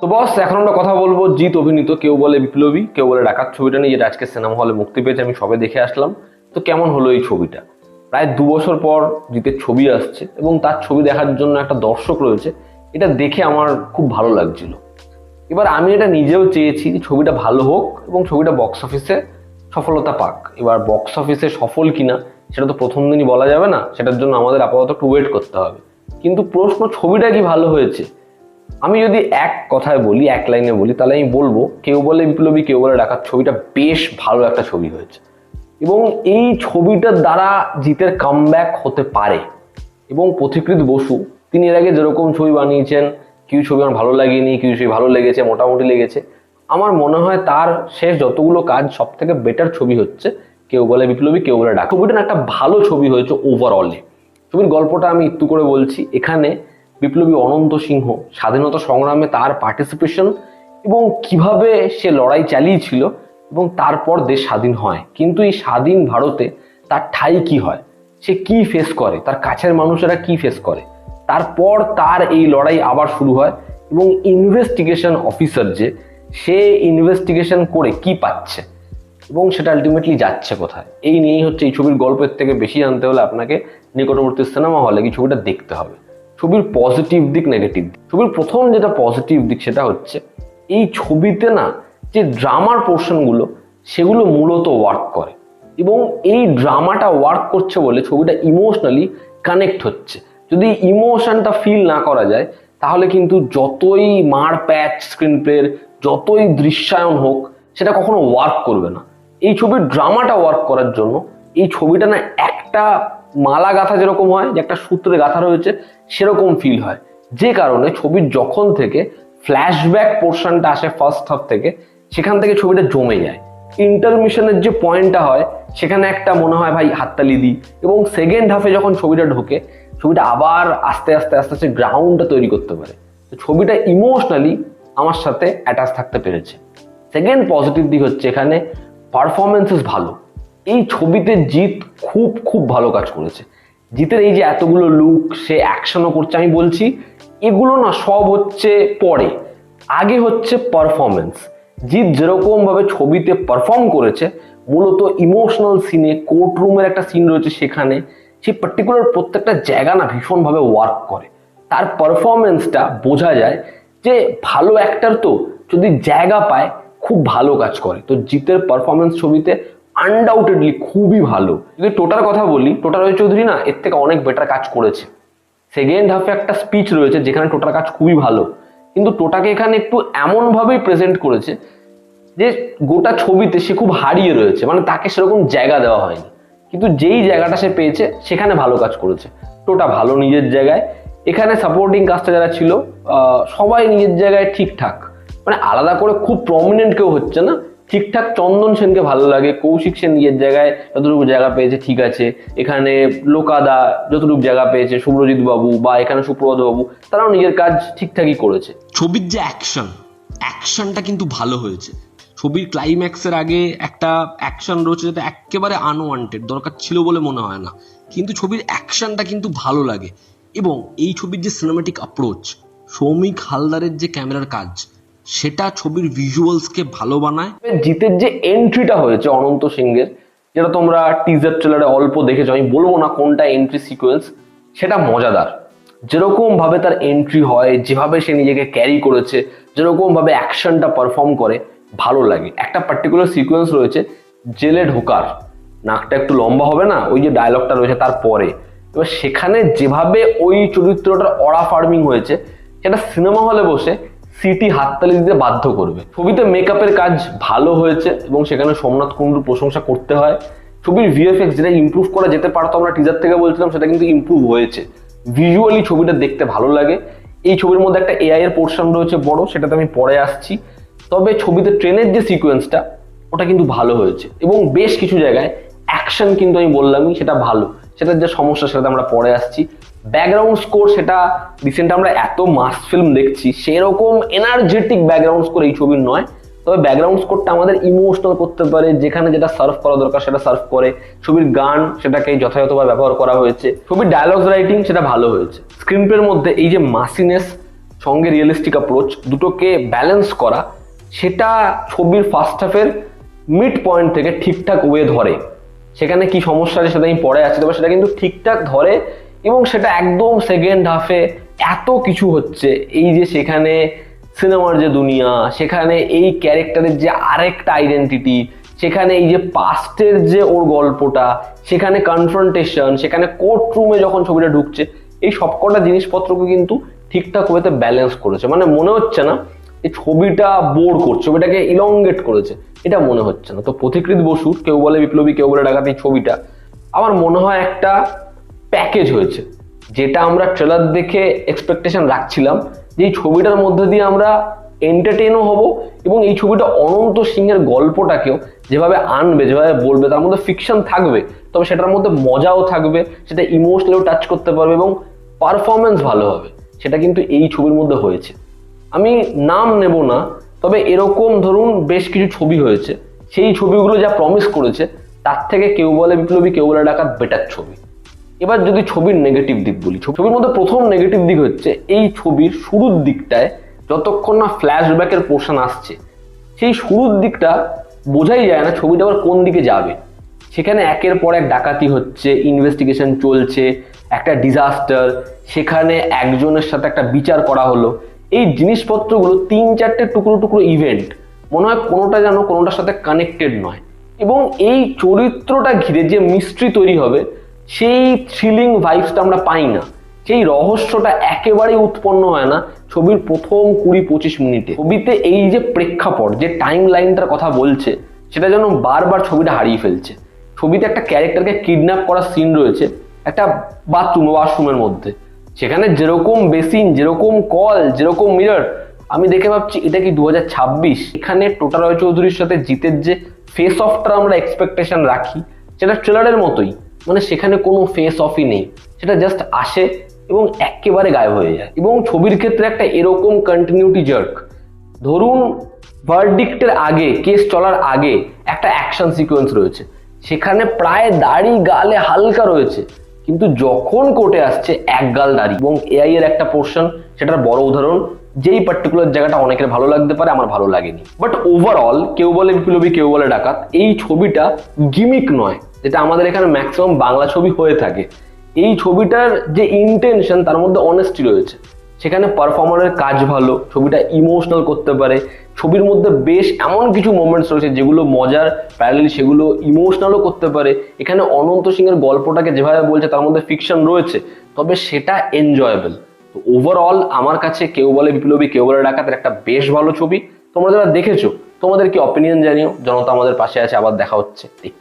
তো বস, এখন আমরা কথা বলবো জিৎ অভিনীত কেউ বলে বিপ্লবী কেউ বলে ডাকাত ছবিটা নিয়ে, যেটা আজকে সিনেমা হলে মুক্তি পেয়েছে। আমি সবে দেখে আসলাম। তো কেমন হলো এই ছবিটা? প্রায় 2 বছর পর জিতের ছবি আসছে এবং তার ছবি দেখার জন্য একটা দর্শক রয়েছে। এটা দেখে আমার খুব ভালো লাগছিল। এবার আমি এটা নিজেও চেয়েছি যে ছবিটা ভালো হোক এবং ছবিটা বক্স অফিসে সফলতা পাক। এবার বক্স অফিসে সফল কিনা সেটা তো প্রথম দিনই বলা যাবে না, সেটার জন্য আমাদের আপাতত একটু ওয়েট করতে হবে। কিন্তু প্রশ্ন, ছবিটা কি ভালো হয়েছে? আমি যদি এক কথায় বলি, এক লাইনে বলি, তাহলে আমি বলবো কেউ বলে বিপ্লবী কেউ বলে ডাকাত ছবিটা বেশ ভালো একটা ছবি হয়েছে এবং এই ছবিটার দ্বারা জিতের কামব্যাক হতে পারে। এবং পথিকৃৎ বসু, তিনি এর আগে যেরকম ছবি বানিয়েছেন, কিছু ছবি আমার ভালো লাগেনি, কিছু ছবি ভালো লেগেছে, মোটামুটি লেগেছে। আমার মনে হয় তার শেষ যতগুলো কাজ সব থেকে বেটার ছবি হচ্ছে কেউ বলে বিপ্লবী কেউ বলে ডাকাত। ছবিটা একটা ভালো ছবি হয়েছে ওভারঅলে। ছবির গল্পটা আমি একটু করে বলছি। এখানে বিপ্লবী অনন্ত সিংহ স্বাধীনতা সংগ্রামে তার পার্টিসিপেশন এবং কিভাবে সে লড়াই চালিয়েছিল এবং তারপর দেশ স্বাধীন হয়। কিন্তু এই স্বাধীন ভারতে তার ঠাঁই কি হয়, সে কি ফেস করে, তার কাছের মানুষেরা কি ফেস করে, তারপর তার এই লড়াই আবার শুরু হয় এবং ইনভেস্টিগেশন অফিসার যে, সে ইনভেস্টিগেশন করে কি পাচ্ছে এবং সেটা আলটিমেটলি যাচ্ছে কোথায়, এই নিয়েই হচ্ছে এই ছবির গল্পের থেকে বেশি জানতে হলে আপনাকে নিকটবর্তী সিনেমা হলে কি ছবিটা দেখতে হবে। ছবির পজিটিভ দিক, নেগেটিভ দিক। ছবির প্রথম যেটা পজিটিভ দিক সেটা হচ্ছে এই ছবিতে না যে ড্রামার পোর্শনগুলো, সেগুলো মূলত ওয়ার্ক করে এবং এই ড্রামাটা ওয়ার্ক করছে বলে ছবিটা ইমোশনালি কানেক্ট হচ্ছে। যদি ইমোশনটা ফিল না করা যায় তাহলে কিন্তু যতই মার প্যাচ স্ক্রিন প্লের, যতই দৃশ্যায়ন হোক, সেটা কখনো ওয়ার্ক করবে না। এই ছবির ড্রামাটা ওয়ার্ক করার জন্য এই ছবিটা না একটা মালা গাঁথা যেরকম হয়, যে একটা সূত্রে গাঁথা রয়েছে, সেরকম ফিল হয়। যে কারণে ছবির যখন থেকে ফ্ল্যাশব্যাক পোর্শনটা আসে ফার্স্ট হাফ থেকে, সেখান থেকে ছবিটা জমে যায়। ইন্টারমিশনের যে পয়েন্টটা হয় সেখানে একটা মনে হয় ভাই হাততালি দিই, এবং সেকেন্ড হাফে যখন ছবিটা ঢোকে, ছবিটা আবার আস্তে আস্তে আস্তে আস্তে গ্রাউন্ডটা তৈরি করতে পারে। তো ছবিটা ইমোশনালি আমার সাথে অ্যাটাচ থাকতে পেরেছে। সেকেন্ড পজিটিভ দিক হচ্ছে এখানে পারফরমেন্সেস ভালো। এই ছবিতে জিৎ খুব খুব ভালো কাজ করেছে। জিতের এই যে এতগুলো লুক, সে অ্যাকশনও করছে, আমি বলছি এগুলো না সব হচ্ছে পরে, আগে হচ্ছে পারফরমেন্স। জিৎ যেরকম ভাবে ছবিতে পারফর্ম করেছে, মূলত ইমোশনাল সিনে, কোর্ট রুমের একটা সিন রয়েছে, সেখানে সেই পার্টিকুলার প্রত্যেকটা জায়গা না ভীষণভাবে ওয়ার্ক করে। তার পারফরমেন্সটা বোঝা যায় যে ভালো অ্যাক্টর তো যদি জায়গা পায় খুব ভালো কাজ করে। তো জিতের পারফরমেন্স ছবিতে আনডাউটেডলি খুবই ভালো। যদি টোটার কথা বলি, টোটা রয় চৌধুরী না এর থেকে অনেক বেটার কাজ করেছে। সেকেন্ড হাফে একটা স্পিচ রয়েছে যেখানে টোটার কাজ খুবই ভালো, কিন্তু টোটাকে এখানে একটু এমনভাবেই প্রেজেন্ট করেছে যে গোটা ছবিতে সে খুব হারিয়ে রয়েছে, মানে তাকে সেরকম জায়গা দেওয়া হয়নি। কিন্তু যেই জায়গাটা সে পেয়েছে সেখানে ভালো কাজ করেছে। টোটা ভালো নিজের জায়গায়। এখানে সাপোর্টিং কাস্টটা যারা ছিল সবাই নিজের জায়গায় ঠিকঠাক, মানে আলাদা করে খুব প্রমিনেন্ট কেউ হচ্ছে না, ঠিকঠাক। চন্দন সেনকে ভালো লাগে, কৌশিক সেন নিজের জায়গায় যতটুকু জায়গা পেয়েছে ঠিক আছে। এখানে লোকাদা যতটুকু জায়গা পেয়েছে, শুভ্রজিৎ বাবু বা এখানে সুপ্রভাত বাবু, তারাও নিজের কাজ ঠিকঠাকই করেছে। ছবির যে অ্যাকশনটা কিন্তু ভালো হয়েছে। ছবির ক্লাইম্যাক্সের আগে একটা অ্যাকশন রয়েছে যেটা একেবারে আনওয়ান্টেড, দরকার ছিল বলে মনে হয় না, কিন্তু ছবির অ্যাকশনটা কিন্তু ভালো লাগে। এবং এই ছবির যে সিনেম্যাটিক অ্যাপ্রোচ, সৌমিক হালদারের যে ক্যামেরার কাজ, সেটা ছবির ভিজুয়ালসকে ভালো বানায়। জিতের যে এন্ট্রিটা হয়েছে অনন্ত সিংহের, যেটা তোমরা টিজার ট্রেলারে অল্প দেখেছো, আমি বলবো না কোনটা এন্ট্রি সিকোয়েন্স, সেটা মজাদার। যেরকম ভাবে তার এন্ট্রি হয়, যেভাবে সে নিজেকে ক্যারি করেছে, যেরকম ভাবে অ্যাকশনটা পারফর্ম করে, ভালো লাগে। একটা পার্টিকুলার সিকোয়েন্স রয়েছে জেলে ঢোকার, নাকটা একটু লম্বা হবে না, ওই যে ডায়লগটা রয়েছে তারপরে, এবার সেখানে যেভাবে ওই চরিত্রটার অরা ফার্মিং হয়েছে, সেটা সিনেমা হলে বসে সিটি হাততালি দিতে বাধ্য করবে। ছবিতে মেকআপের কাজ ভালো হয়েছে এবং সেখানে সোমনাথ কুণ্ডুর প্রশংসা করতে হয়। ছবির ভিএফএক্স যেটা ইমপ্রুভ করা যেতে পারতো, আমরা টিজার থেকে বলছিলাম, সেটা কিন্তু ইমপ্রুভ হয়েছে। ভিজুয়ালি ছবিটা দেখতে ভালো লাগে। এই ছবির মধ্যে একটা এআই এর পোর্শন রয়েছে বড়, সেটাতে আমি পরে আসছি। তবে ছবিতে ট্রেনের যে সিকোয়েন্সটা, ওটা কিন্তু ভালো হয়েছে এবং বেশ কিছু জায়গায় অ্যাকশন কিন্তু আমি বললামই সেটা ভালো। সেটার যে সমস্যা সেটাতে আমরা পরে আসছি। ব্যাকগ্রাউন্ড স্কোর, সেটা রিসেন্ট আমরা এত মাস ফিল্ম দেখছি, সেরকম এনার্জেটিক ব্যাকগ্রাউন্ড স্কোর এই ছবির নয়। তবে ব্যাকগ্রাউন্ড স্কোরটা আমাদের ইমোশনাল করতে পারে, যেখানে যেটা সার্ভ করা দরকার সেটা সার্ভ করে। ছবির গান, সেটাকে যথাযথভাবে ব্যবহার করা হয়েছে। ছবির ডায়লগস রাইটিং, সেটা ভালো হয়েছে। স্ক্রিন প্লের মধ্যে এই যে মাসিনেস, সঙ্গে রিয়েলিস্টিক অ্যাপ্রোচ দুটোকে ব্যালেন্স করা, সেটা ছবির ফার্স্ট হাফের মিড পয়েন্ট থেকে ঠিকঠাক ওয়ে ধরে। সেখানে কি সমস্যা আছে সেটা আমি পরে আছে, তবে সেটা কিন্তু ঠিকঠাক ধরে এবং সেটা একদম সেকেন্ড হাফে এত কিছু হচ্ছে, এই যে সেখানে সিনেমার যে দুনিয়া, সেখানে এই ক্যারেক্টারের যে আরেকটা আইডেন্টিটি, সেখানে এই যে পাস্টের যে ওর গল্পটা, সেখানে কনফ্রন্টেশন, সেখানে কোর্ট রুমে যখন ছবিটা ঢুকছে, এই সবকটা জিনিসপত্রকে কিন্তু ঠিকঠাক ওয়েতে ব্যালেন্স করেছে। মানে মনে হচ্ছে না এই ছবিটা বোর করছে, ছবিটাকে ইলংগেট করেছে, এটা মনে হচ্ছে না। তো পথিকৃৎ বসুর কেউ বলে বিপ্লবী কেউ বলে ডাকাত এই ছবিটা আমার মনে হয় একটা প্যাকেজ হয়েছে, যেটা আমরা ট্রেলার দেখে এক্সপেকটেশন রাখছিলাম যে এই ছবিটার মধ্যে দিয়ে আমরা এন্টারটেইনও হব এবং এই ছবিটা অনন্ত সিংহের গল্পটাকেও যেভাবে আনবে, যেভাবে বলবে, তার মধ্যে ফিকশন থাকবে তবে সেটার মধ্যে মজাও থাকবে, সেটা ইমোশনালিও টাচ করতে পারবে এবং পারফরমেন্স ভালো হবে। সেটা কিন্তু এই ছবির মধ্যে হয়েছে। আমি নাম নেব না, তবে এরকম ধরুন বেশ কিছু ছবি হয়েছে, সেই ছবিগুলো যা প্রমিস করেছে তার থেকে কেউ বলে বিপ্লবী কেউ বলে ডাকাত বেটার ছবি। এবার যদি ছবির নেগেটিভ দিক বলি, ছবির মধ্যে প্রথম নেগেটিভ দিক হচ্ছে এই ছবির শুরুর দিকটায় যতক্ষণ না ফ্ল্যাশব্যাকের পোর্শন আসছে, সেই শুরুর দিকটা বোঝাই যায় না ছবিটা আবার কোন দিকে যাবে। সেখানে একের পর এক ডাকাতি হচ্ছে, ইনভেস্টিগেশন চলছে, একটা ডিজাস্টার, সেখানে একজনের সাথে একটা বিচার করা হলো, এই জিনিসপত্রগুলো 3-4টে টুকরো টুকরো ইভেন্ট, মনে হয় কোনোটা যেন কোনোটার সাথে কানেক্টেড নয়। এবং এই চরিত্রটা ঘিরে যে মিস্ট্রি তৈরি হবে, সেই থ্রিলিং ভাইবসটা আমরা পাই না, সেই রহস্যটা একেবারেই উৎপন্ন হয় না ছবির প্রথম 20-25 মিনিটে। ছবিতে এই যে প্রেক্ষাপট, যে টাইম লাইনটার কথা বলছে, সেটা যেন বারবার ছবিটা হারিয়ে ফেলছে। ছবিতে একটা ক্যারেক্টারকে কিডন্যাপ করার সিন রয়েছে একটা ওয়াশরুমের মধ্যে, সেখানে যেরকম বেসিন, যেরকম কল, যেরকম মিরর, আমি দেখে ভাবছি এটা কি 2026? এখানে টোটা রয় চৌধুরীর সাথে জিতের যে ফেস অফটা আমরা এক্সপেকটেশন রাখি, সেটা ট্রেলারের মতোই, মানে সেখানে কোনো ফেস অফই নেই, সেটা জাস্ট আসে এবং একেবারে গায়েব হয়ে যায়। এবং ছবির ক্ষেত্রে একটা এরকম কন্টিনিউটি জার্ক, ধরুন ভার্ডিক্টের আগে, কেস চলার আগে একটা অ্যাকশন সিকোয়েন্স রয়েছে, সেখানে প্রায় দাড়ি গালে হালকা রয়েছে, কিন্তু যখন কোর্টে আসছে এক গাল দাড়ি। এবং এআই এর একটা পোর্শন, সেটার বড় উদাহরণ, যেই পার্টিকুলার জায়গাটা অনেকের ভালো লাগতে পারে, আমার ভালো লাগেনি। বাট ওভারঅল কেউ বলে বিপ্লবী কেউ বলে ডাকাত এই ছবিটা গিমিক নয়, যেটা আমাদের এখানে ম্যাক্সিমাম বাংলা ছবি হয়ে থাকে। এই ছবিটার যে ইন্টেনশন, তার মধ্যে অনেস্টি রয়েছে, সেখানে পারফর্মারের কাজ ভালো, ছবিটা ইমোশনাল করতে পারে, ছবির মধ্যে বেশ এমন কিছু মোমেন্টস রয়েছে যেগুলো মজার, প্যারালালি সেগুলো ইমোশনালও করতে পারে। এখানে অনন্ত সিংহের গল্পটাকে যেভাবে বলছে তার মধ্যে ফিকশন রয়েছে, তবে সেটা এনজয়েবল। তো ওভারঅল আমার কাছে কেউ বলে বিপ্লবী কেউ বলে ডাকাতের একটা বেশ ভালো ছবি। তোমরা যারা দেখেছো তোমাদের কি অপিনিয়ন জানিও, জনতা আমাদের পাশে আছে। আবার দেখা হচ্ছে, টেক কেয়ার।